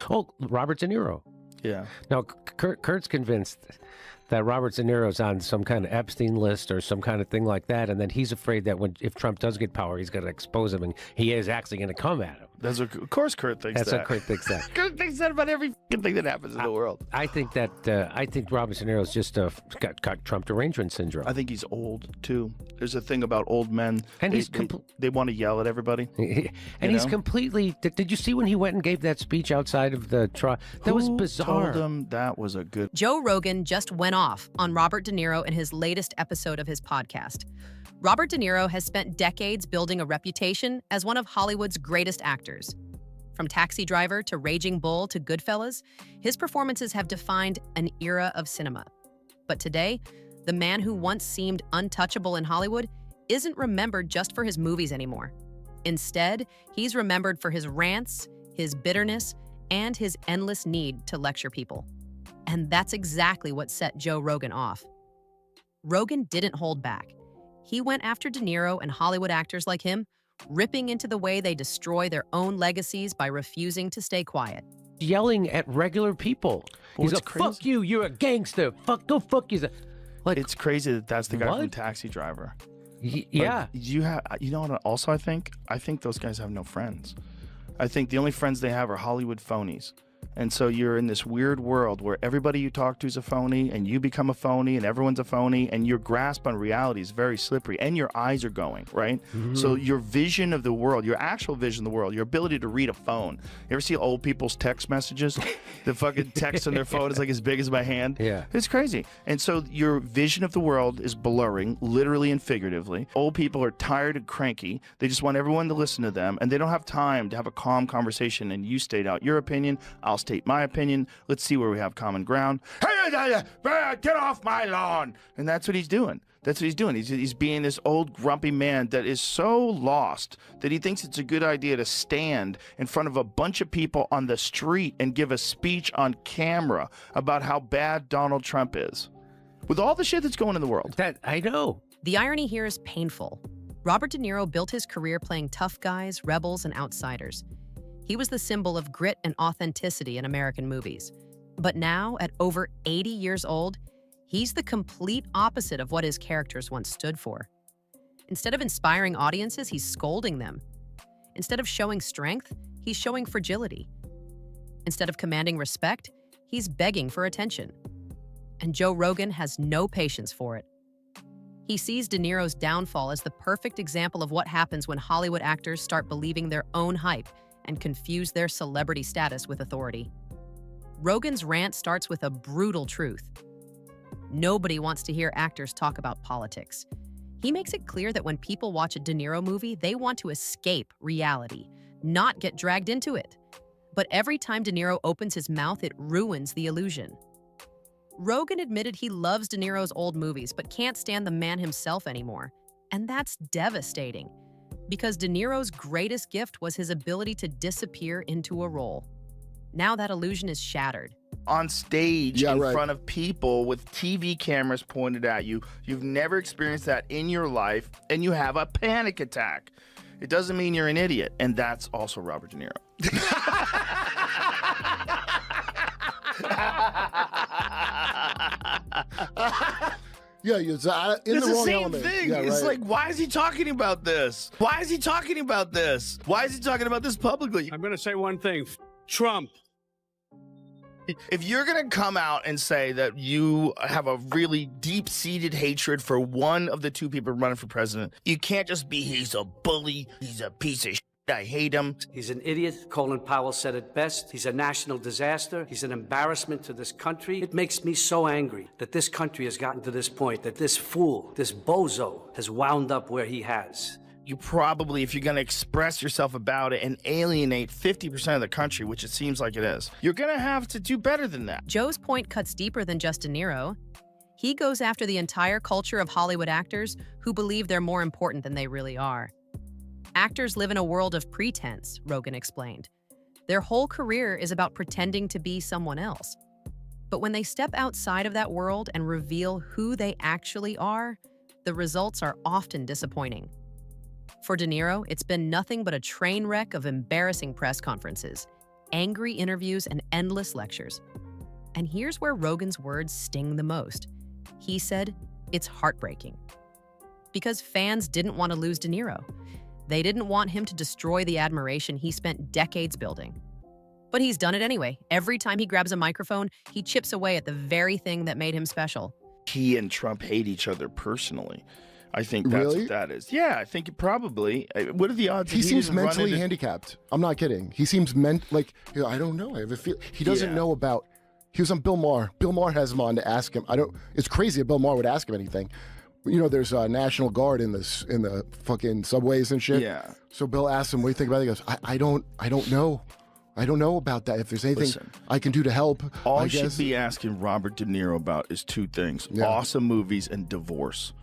Oh, Robert De Niro. Yeah. Now, Kurt's convinced that Robert De Niro's on some kind of Epstein list or some kind of thing like that, and then he's afraid that if Trump does get power, he's going to expose him, and he is actually going to come at him. Of course Kurt thinks that. That's what Kurt thinks that. Kurt thinks that about every thing that happens in the world. I think Robert De Niro's just got Trump derangement syndrome. I think he's old, too. There's a thing about old men. And they want to yell at everybody. And he's completely... Did you see when he went and gave that speech outside of the trial? That was bizarre. Who told him that was a good... Joe Rogan just went off on Robert De Niro in his latest episode of his podcast. Robert De Niro has spent decades building a reputation as one of Hollywood's greatest actors. From Taxi Driver to Raging Bull to Goodfellas, his performances have defined an era of cinema. But today, the man who once seemed untouchable in Hollywood isn't remembered just for his movies anymore. Instead, he's remembered for his rants, his bitterness, and his endless need to lecture people. And that's exactly what set Joe Rogan off. Rogan didn't hold back. He went after De Niro and Hollywood actors like him, ripping into the way they destroy their own legacies by refusing to stay quiet. Yelling at regular people. He's like, fuck you, you're a gangster. Go fuck you. Like, it's crazy that that's the guy from Taxi Driver. Yeah. You know what also I think? I think those guys have no friends. I think the only friends they have are Hollywood phonies. And so you're in this weird world where everybody you talk to is a phony, and you become a phony, and everyone's a phony, and your grasp on reality is very slippery, and your eyes are going, right? Mm-hmm. So your vision of the world, your actual vision of the world, your ability to read a phone. You ever see old people's text messages? The fucking text on their phone is like as big as my hand. Yeah. It's crazy. And so your vision of the world is blurring, literally and figuratively. Old people are tired and cranky. They just want everyone to listen to them, and they don't have time to have a calm conversation, and you state out your opinion, I'll state my opinion. Let's see where we have common ground. Hey, get off my lawn! And that's what he's doing. That's what he's doing. He's being this old grumpy man that is so lost that he thinks it's a good idea to stand in front of a bunch of people on the street and give a speech on camera about how bad Donald Trump is. With all the shit that's going in the world. That I know. The irony here is painful. Robert De Niro built his career playing tough guys, rebels, and outsiders. He was the symbol of grit and authenticity in American movies. But now, at over 80 years old, he's the complete opposite of what his characters once stood for. Instead of inspiring audiences, he's scolding them. Instead of showing strength, he's showing fragility. Instead of commanding respect, he's begging for attention. And Joe Rogan has no patience for it. He sees De Niro's downfall as the perfect example of what happens when Hollywood actors start believing their own hype and confuse their celebrity status with authority. Rogan's rant starts with a brutal truth. Nobody wants to hear actors talk about politics. He makes it clear that when people watch a De Niro movie, they want to escape reality, not get dragged into it. But every time De Niro opens his mouth, it ruins the illusion. Rogan admitted he loves De Niro's old movies, but can't stand the man himself anymore. And that's devastating, because De Niro's greatest gift was his ability to disappear into a role. Now that illusion is shattered. On stage in front of people with TV cameras pointed at you. You've never experienced that in your life, and you have a panic attack. It doesn't mean you're an idiot, and that's also Robert De Niro. Yeah, it's in it's the wrong same element. thing. Yeah, it's right. like, why is he talking about this? Why is he talking about this? Why is he talking about this publicly? I'm going to say one thing. Trump. If you're going to come out and say that you have a really deep-seated hatred for one of the two people running for president, you can't just be, he's a bully, he's a piece of shit, I hate him. He's an idiot. Colin Powell said it best. He's a national disaster. He's an embarrassment to this country. It makes me so angry that this country has gotten to this point, that this fool, this bozo, has wound up where he has. You probably, if you're going to express yourself about it and alienate 50% of the country, which it seems like it is, you're going to have to do better than that. Joe's point cuts deeper than just De Niro. He goes after the entire culture of Hollywood actors who believe they're more important than they really are. Actors live in a world of pretense, Rogan explained. Their whole career is about pretending to be someone else. But when they step outside of that world and reveal who they actually are, the results are often disappointing. For De Niro, it's been nothing but a train wreck of embarrassing press conferences. angry interviews, and endless lectures. And here's where Rogan's words sting the most. He said, "It's heartbreaking." Because fans didn't want to lose De Niro. They didn't want him to destroy the admiration he spent decades building. But he's done it anyway. Every time he grabs a microphone, he chips away at the very thing that made him special. He and Trump hate each other personally. I think that's Really? what that is. Yeah, I think it probably. What are the odds? He that seems didn't run mentally into- handicapped. I'm not kidding. He seems I don't know. I have a feel he doesn't Yeah. know about. He was on Bill Maher. Bill Maher has him on to ask him. It's crazy that Bill Maher would ask him anything. You know, there's a National Guard in the fucking subways and shit. Yeah. So Bill asks him, "What do you think about it?" He goes, "I don't know. I don't know about that. If there's anything Listen, I can do to help, All I you should guess." be asking Robert De Niro about is two things: Yeah. awesome movies and divorce.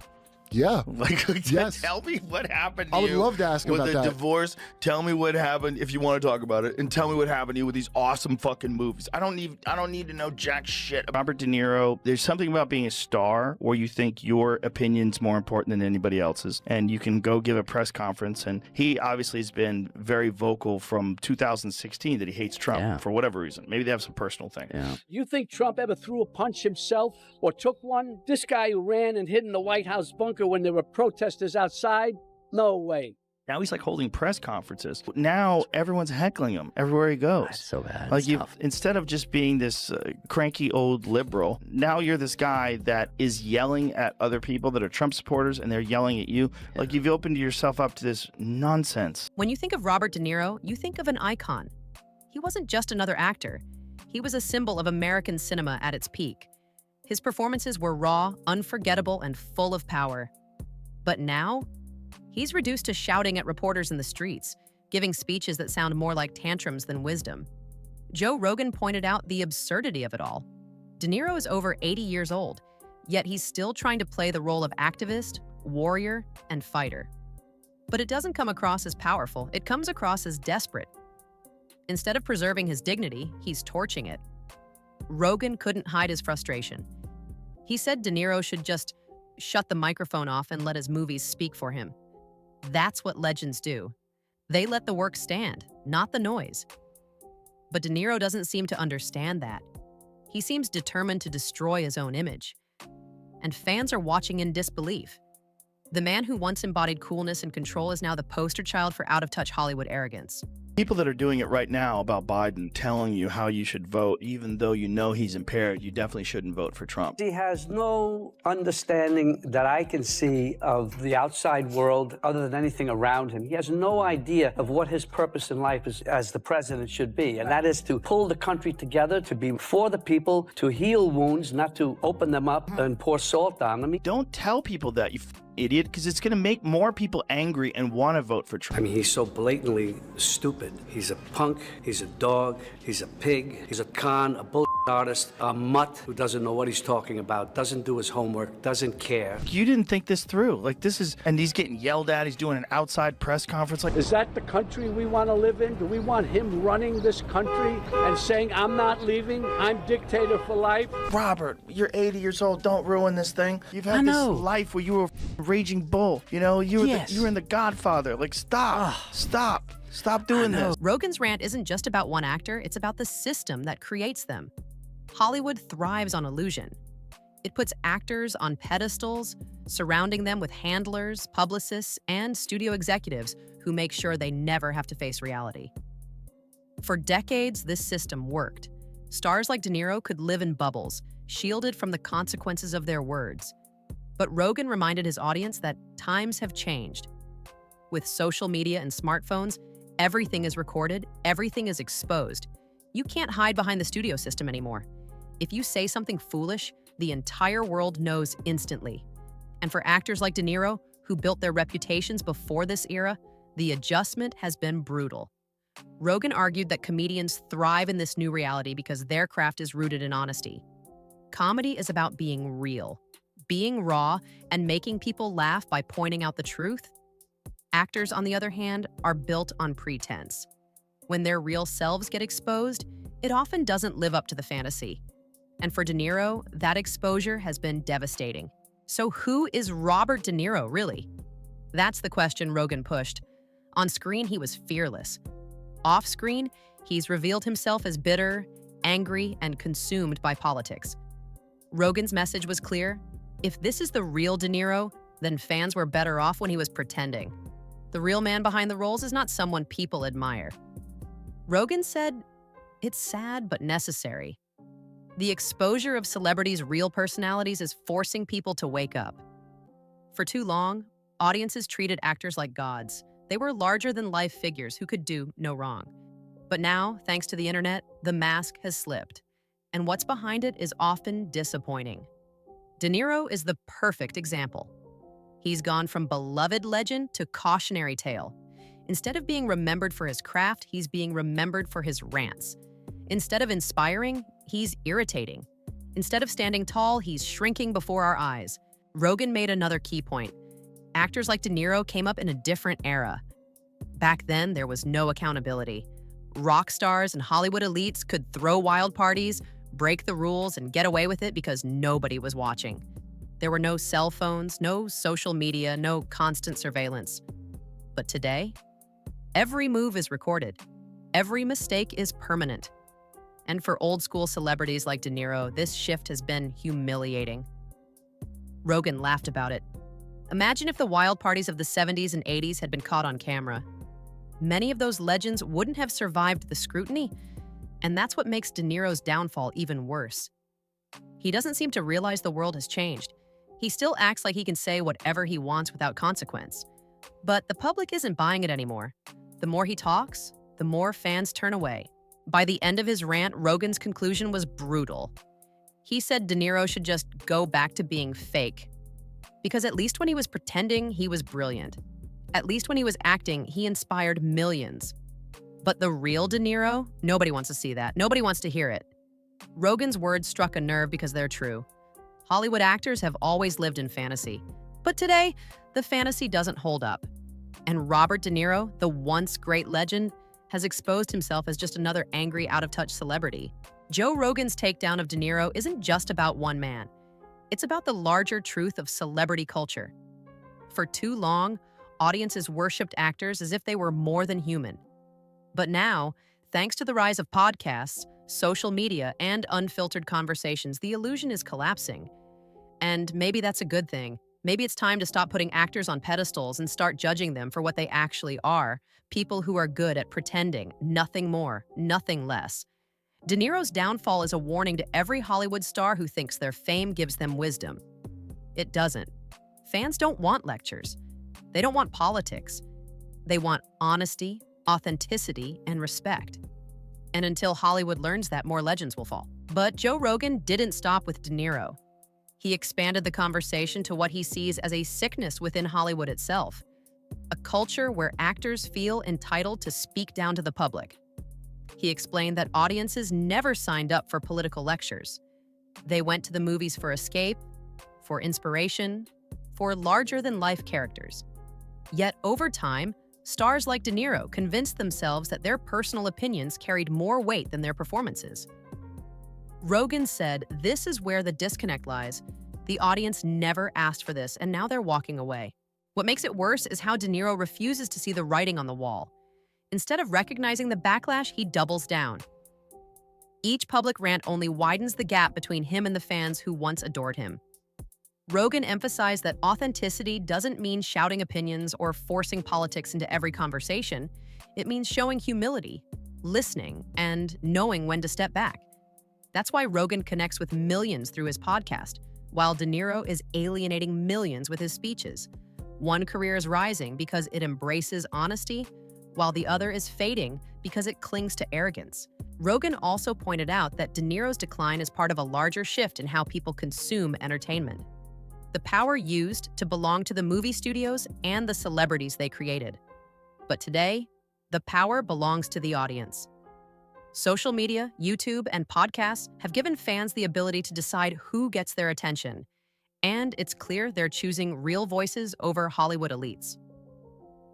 Yeah. Like, Yes. tell me what happened to I would you love to ask him with about the that. divorce. Tell me what happened if you want to talk about it, and tell me what happened to you with these awesome fucking movies. I don't need to know jack shit. Robert De Niro. There's something about being a star where you think your opinion's more important than anybody else's, and you can go give a press conference. And he obviously has been very vocal from 2016 that he hates Trump for whatever reason. Maybe they have some personal thing. You think Trump ever threw a punch himself or took one? This guy who ran and hid in the White House bunker when there were protesters outside? No way. Now he's like holding press conferences. Now everyone's heckling him everywhere he goes. That's so bad. Like It's you, tough. instead of just being this cranky old liberal, now you're this guy that is yelling at other people that are Trump supporters, and they're yelling at you. Like you've opened yourself up to this nonsense. When you think of Robert De Niro, you think of an icon. He wasn't just another actor. He was a symbol of American cinema at its peak. His performances were raw, unforgettable, and full of power. But now, he's reduced to shouting at reporters in the streets, giving speeches that sound more like tantrums than wisdom. Joe Rogan pointed out the absurdity of it all. De Niro is over 80 years old, yet he's still trying to play the role of activist, warrior, and fighter. But it doesn't come across as powerful, it comes across as desperate. Instead of preserving his dignity, he's torching it. Rogan couldn't hide his frustration. He said De Niro should just shut the microphone off and let his movies speak for him. That's what legends do. They let the work stand, not the noise. But De Niro doesn't seem to understand that. He seems determined to destroy his own image. And fans are watching in disbelief. The man who once embodied coolness and control is now the poster child for out-of-touch Hollywood arrogance. People that are doing it right now about Biden telling you how you should vote, even though you know he's impaired, you definitely shouldn't vote for Trump. He has no understanding that I can see of the outside world other than anything around him. He has no idea of what his purpose in life is, as the president should be, and that is to pull the country together, to be for the people, to heal wounds, not to open them up and pour salt on them. Don't tell people that, you idiot, because it's going to make more people angry and want to vote for Trump. I mean, he's so blatantly stupid. He's a punk, he's a dog, he's a pig, he's a con, a bull artist, a mutt who doesn't know what he's talking about, doesn't do his homework, doesn't care. You didn't think this through. Like, this is, and he's getting yelled at. He's doing an outside press conference. Like, Is that the country we want to live in? Do we want him running this country and saying, I'm not leaving, I'm dictator for life? Robert, you're 80 years old. Don't ruin this thing. You've had this life where you were a raging bull. You know, you were in The Godfather. Like, stop doing this. Rogan's rant isn't just about one actor, it's about the system that creates them. Hollywood thrives on illusion. It puts actors on pedestals, surrounding them with handlers, publicists, and studio executives who make sure they never have to face reality. For decades, this system worked. Stars like De Niro could live in bubbles, shielded from the consequences of their words. But Rogan reminded his audience that times have changed. With social media and smartphones, everything is recorded, everything is exposed. You can't hide behind the studio system anymore. If you say something foolish, the entire world knows instantly. And for actors like De Niro, who built their reputations before this era, the adjustment has been brutal. Rogan argued that comedians thrive in this new reality because their craft is rooted in honesty. Comedy is about being real, being raw, and making people laugh by pointing out the truth. Actors, on the other hand, are built on pretense. When their real selves get exposed, it often doesn't live up to the fantasy. And for De Niro, that exposure has been devastating. So who is Robert De Niro, really? That's the question Rogan pushed. On screen, he was fearless. Off screen, He's revealed himself as bitter, angry, and consumed by politics. Rogan's message was clear. If this is the real De Niro, then fans were better off when he was pretending. The real man behind the roles is not someone people admire. Rogan said, "It's sad but necessary." The exposure of celebrities' real personalities is forcing people to wake up. For too long, audiences treated actors like gods. They were larger-than-life figures who could do no wrong. But now, thanks to the internet, the mask has slipped. And what's behind it is often disappointing. De Niro is the perfect example. He's gone from beloved legend to cautionary tale. Instead of being remembered for his craft, he's being remembered for his rants. Instead of inspiring, he's irritating. Instead of standing tall, he's shrinking before our eyes. Rogan made another key point. Actors like De Niro came up in a different era. Back then, there was no accountability. Rock stars and Hollywood elites could throw wild parties, break the rules, and get away with it because nobody was watching. There were no cell phones, no social media, no constant surveillance. But today, every move is recorded. Every mistake is permanent. And for old-school celebrities like De Niro, this shift has been humiliating. Rogan laughed about it. Imagine if the wild parties of the 70s and 80s had been caught on camera. Many of those legends wouldn't have survived the scrutiny, and that's what makes De Niro's downfall even worse. He doesn't seem to realize the world has changed. He still acts like he can say whatever he wants without consequence. But the public isn't buying it anymore. The more he talks, the more fans turn away. By the end of his rant, Rogan's conclusion was brutal. He said De Niro should just go back to being fake. Because at least when he was pretending, he was brilliant. At least when he was acting, he inspired millions. But the real De Niro, nobody wants to see that. Nobody wants to hear it. Rogan's words struck a nerve because they're true. Hollywood actors have always lived in fantasy. But today, the fantasy doesn't hold up. And Robert De Niro, the once great legend, has exposed himself as just another angry, out-of-touch celebrity. Joe Rogan's takedown of De Niro isn't just about one man. It's about the larger truth of celebrity culture. For too long, audiences worshipped actors as if they were more than human. But now, thanks to the rise of podcasts, social media, and unfiltered conversations, the illusion is collapsing. And maybe that's a good thing. Maybe it's time to stop putting actors on pedestals and start judging them for what they actually are, people who are good at pretending, nothing more, nothing less. De Niro's downfall is a warning to every Hollywood star who thinks their fame gives them wisdom. It doesn't. Fans don't want lectures. They don't want politics. They want honesty, authenticity, and respect. And until Hollywood learns that, more legends will fall. But Joe Rogan didn't stop with De Niro. He expanded the conversation to what he sees as a sickness within Hollywood itself, a culture where actors feel entitled to speak down to the public. He explained that audiences never signed up for political lectures. They went to the movies for escape, for inspiration, for larger-than-life characters. Yet over time, stars like De Niro convinced themselves that their personal opinions carried more weight than their performances. Rogan said this is where the disconnect lies. The audience never asked for this, and now they're walking away. What makes it worse is how De Niro refuses to see the writing on the wall. Instead of recognizing the backlash, he doubles down. Each public rant only widens the gap between him and the fans who once adored him. Rogan emphasized that authenticity doesn't mean shouting opinions or forcing politics into every conversation. It means showing humility, listening, and knowing when to step back. That's why Rogan connects with millions through his podcast, while De Niro is alienating millions with his speeches. One career is rising because it embraces honesty, while the other is fading because it clings to arrogance. Rogan also pointed out that De Niro's decline is part of a larger shift in how people consume entertainment. The power used to belong to the movie studios and the celebrities they created. But today, the power belongs to the audience. Social media, YouTube, and podcasts have given fans the ability to decide who gets their attention. And it's clear they're choosing real voices over Hollywood elites.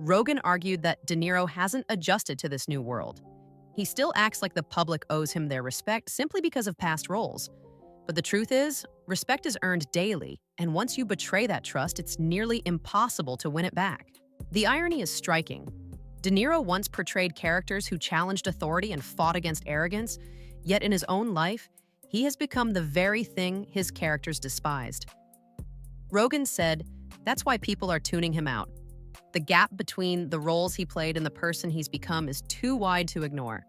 Rogan argued that De Niro hasn't adjusted to this new world. He still acts like the public owes him their respect simply because of past roles. But the truth is, respect is earned daily, and once you betray that trust, it's nearly impossible to win it back. The irony is striking. De Niro once portrayed characters who challenged authority and fought against arrogance, yet in his own life, he has become the very thing his characters despised. Rogan said, "That's why people are tuning him out. The gap between the roles he played and the person he's become is too wide to ignore."